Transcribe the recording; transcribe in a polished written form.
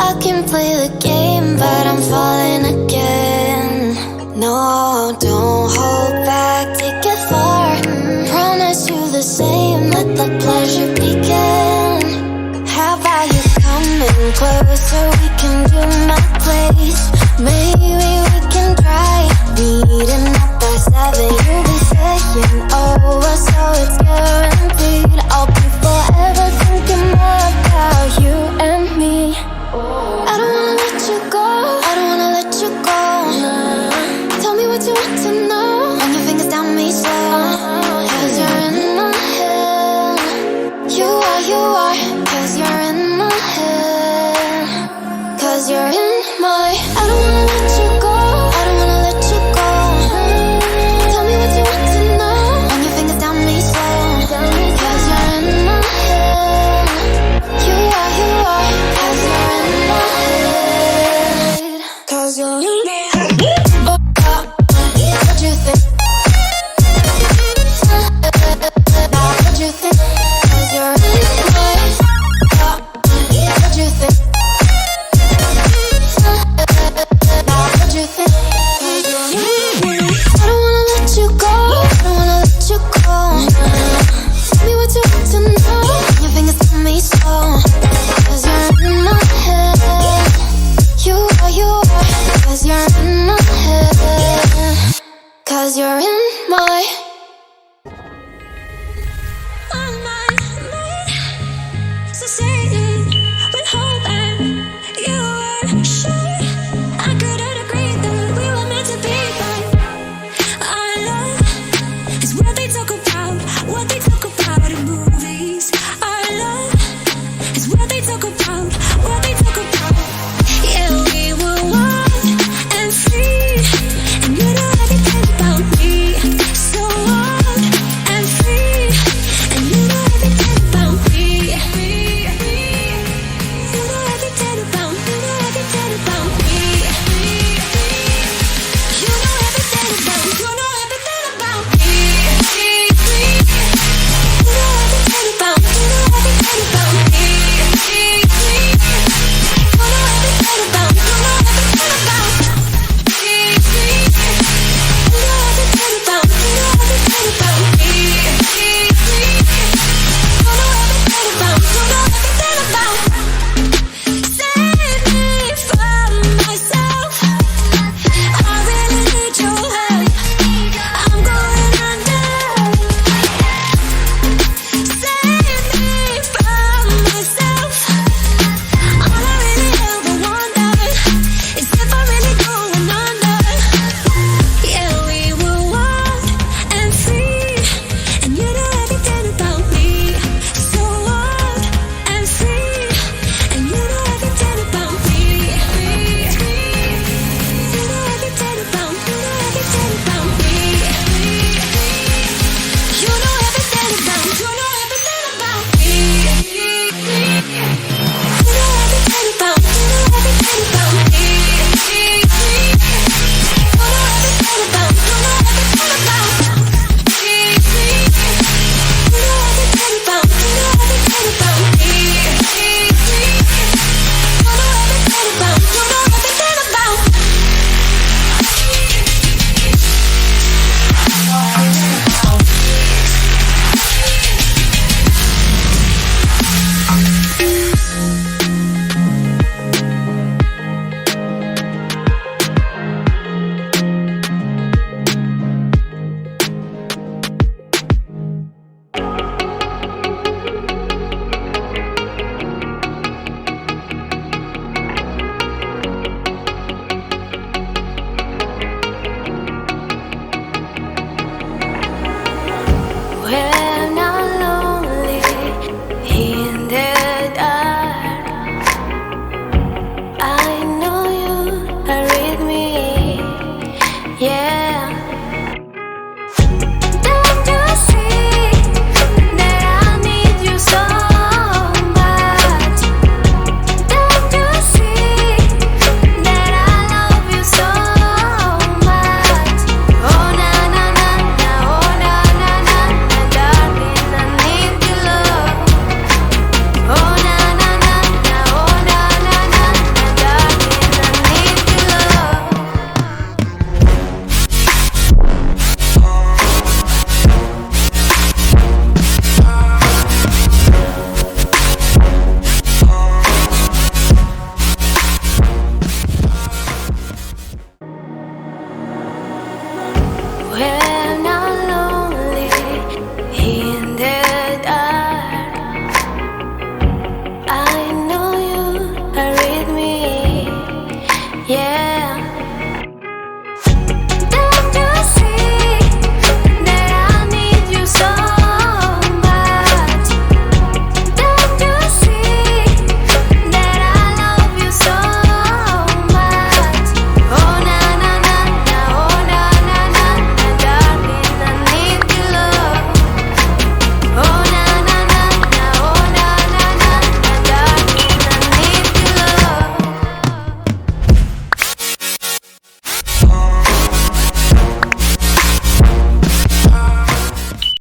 I can play the game, but I'm falling again. No, don't hold back, take it far. Promise you the same, let the pleasure begin. How about you coming closer, we can do my place. Maybe we can try meeting up by 7. You'll be saying over, so it's guaranteed. I'll be forever thinking more about you and me. I don't wanna let you go, I don't wanna let you go. Tell me what you want to know. Run your fingers down me slow. Cause you're in my head. You are, cause you're in my head. Cause you're in my, I don't wanna let you go, I don't wanna let you go. Tell me what you want to know. Run your fingers down me slow. Cause you're in my head. You are, cause you're in my head. Cause you're in my head. What you think? What you think? Cause you're in my head. What you think? What you think? I don't wanna let you go, I don't wanna let you go. Tell me what you want to know. Your fingers tell me so. Cause you're in my head. You are, cause you're in my head. Cause you're in my